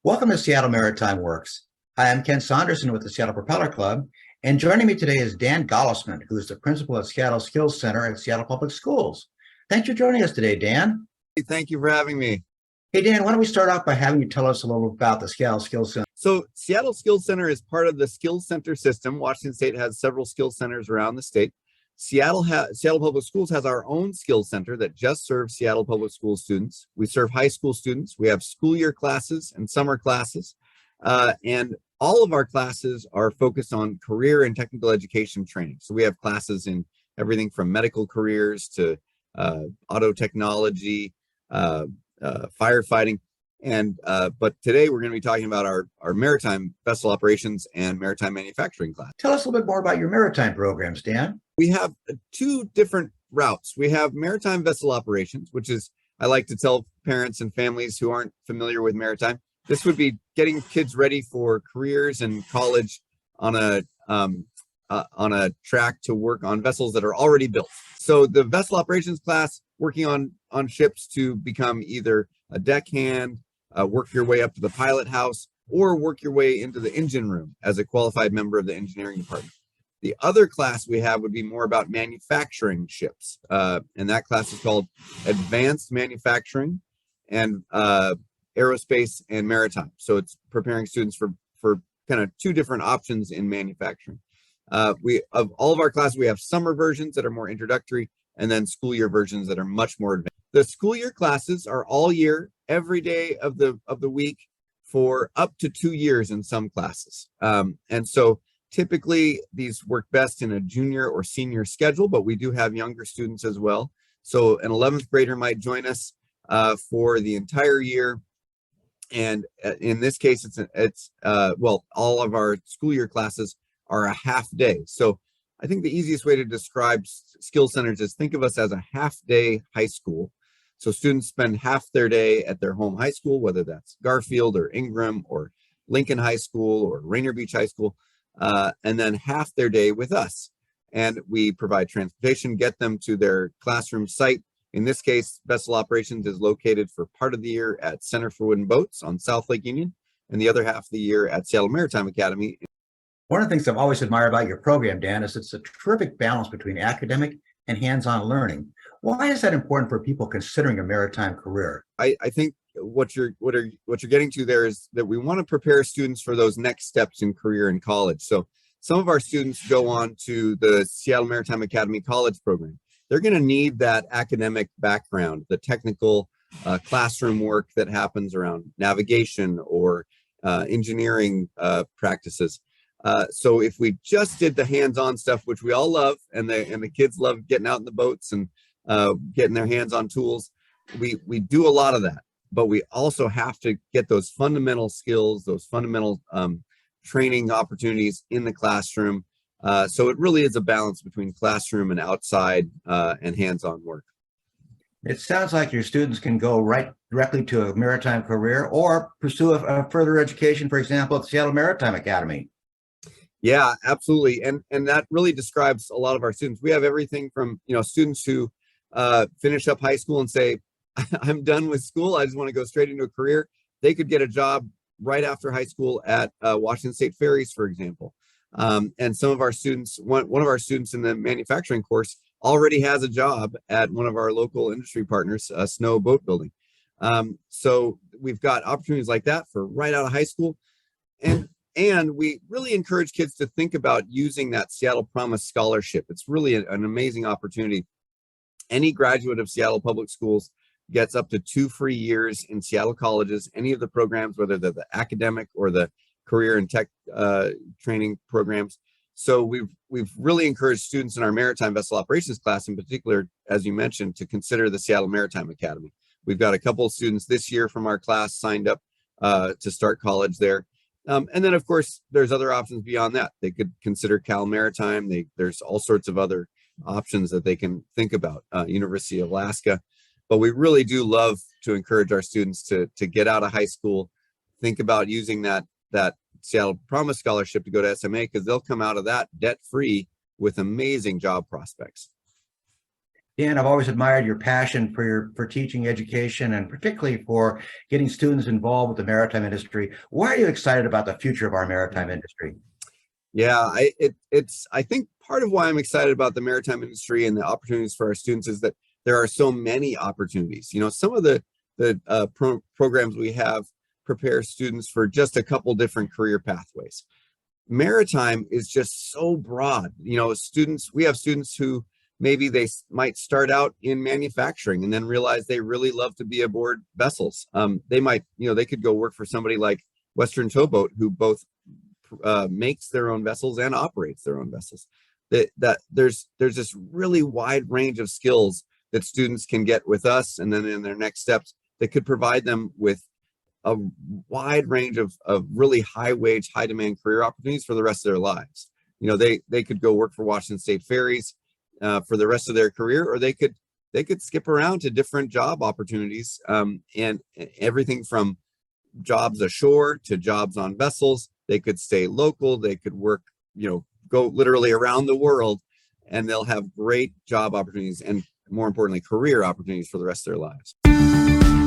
Welcome to Seattle Maritime Works. Hi, I'm Ken Saunderson with the Seattle Propeller Club, and joining me today is Dan Golosman, who is the principal at Seattle Skills Center at Seattle Public Schools. Thanks for joining us today, Dan. Thank you for having me. Hey, Dan, why don't we start off by having you tell us a little about the Seattle Skills Center? So Seattle Skills Center is part of the Skills Center system. Washington State has several skills centers around the state. Seattle Public Schools has our own skills center that just serves Seattle Public School students. We serve high school students. We have school year classes and summer classes. And all of our classes are focused on career and technical education training. So we have classes in everything from medical careers to auto technology, firefighting. But today we're going to be talking about our maritime vessel operations and maritime manufacturing class. Tell us a little bit more about your maritime programs, Dan. We have two different routes. We have maritime vessel operations, which is, I like to tell parents and families who aren't familiar with maritime, this would be getting kids ready for careers and college on a track to work on vessels that are already built. So the vessel operations class, working on ships to become either a deckhand, work your way up to the pilot house, or work your way into the engine room as a qualified member of the engineering department. The other class we have would be more about manufacturing ships. And that class is called Advanced Manufacturing and Aerospace and Maritime. So it's preparing students for kind of two different options in manufacturing. Of all of our classes, we have summer versions that are more introductory and then school year versions that are much more advanced. The school year classes are all year, every day of the week for up to 2 years in some classes. And so typically these work best in a junior or senior schedule, but we do have younger students as well. So an 11th grader might join us for the entire year. And in this case, it's all of our school year classes are a half day. So I think the easiest way to describe skill centers is think of us as a half day high school. So students spend half their day at their home high school, whether that's Garfield or Ingram or Lincoln High School or Rainier Beach High School, and then half their day with us. And we provide transportation, get them to their classroom site. In this case, vessel operations is located for part of the year at Center for Wooden Boats on South Lake Union, and the other half of the year at Seattle Maritime Academy. One of the things I've always admired about your program, Dan, is it's a terrific balance between academic and hands-on learning. Why is that important for people considering a maritime career? I think what you're getting to there is that we want to prepare students for those next steps in career and college. So some of our students go on to the Seattle Maritime Academy college program. They're going to need that academic background, the technical classroom work that happens around navigation or engineering practices. So if we just did the hands-on stuff, which we all love, and the kids love getting out in the boats and getting their hands on tools, we do a lot of that. But we also have to get those fundamental skills, those fundamental training opportunities in the classroom. So it really is a balance between classroom and outside and hands-on work. It sounds like your students can go right directly to a maritime career or pursue a further education, for example, at the Seattle Maritime Academy. Yeah, absolutely. And that really describes a lot of our students. We have everything from, students who finish up high school and say, I'm done with school, I just want to go straight into a career. They could get a job right after high school at Washington State Ferries, for example. And some of our students, one of our students in the manufacturing course already has a job at one of our local industry partners, Snow Boat Building. So we've got opportunities like that for right out of high school. And we really encourage kids to think about using that Seattle Promise Scholarship. It's really an amazing opportunity. Any graduate of Seattle Public Schools gets up to 2 free years in Seattle colleges, any of the programs, whether they're the academic or the career and tech training programs. So we've really encouraged students in our maritime vessel operations class in particular, as you mentioned, to consider the Seattle Maritime Academy. We've got a couple of students this year from our class signed up to start college there. And then, of course, there's other options beyond that. They could consider Cal Maritime. There's all sorts of other options that they can think about, University of Alaska. But we really do love to encourage our students to get out of high school, think about using that Seattle Promise Scholarship to go to SMA, because they'll come out of that debt-free with amazing job prospects. Dan, I've always admired your passion for teaching education and particularly for getting students involved with the maritime industry. Why are you excited about the future of our maritime industry? Yeah, I think part of why I'm excited about the maritime industry and the opportunities for our students is that there are so many opportunities. Some of the programs we have prepare students for just a couple different career pathways. Maritime is just so broad. We have students who maybe they might start out in manufacturing and then realize they really love to be aboard vessels. They could go work for somebody like Western Towboat, who both makes their own vessels and operates their own vessels. That there's this really wide range of skills that students can get with us, and then in their next steps that could provide them with a wide range of really high wage, high demand career opportunities for the rest of their lives. They could go work for Washington State Ferries for the rest of their career, or they could skip around to different job opportunities, and everything from jobs ashore to jobs on vessels. They could stay local. They could work, go literally around the world, and they'll have great job opportunities and, more importantly, career opportunities for the rest of their lives.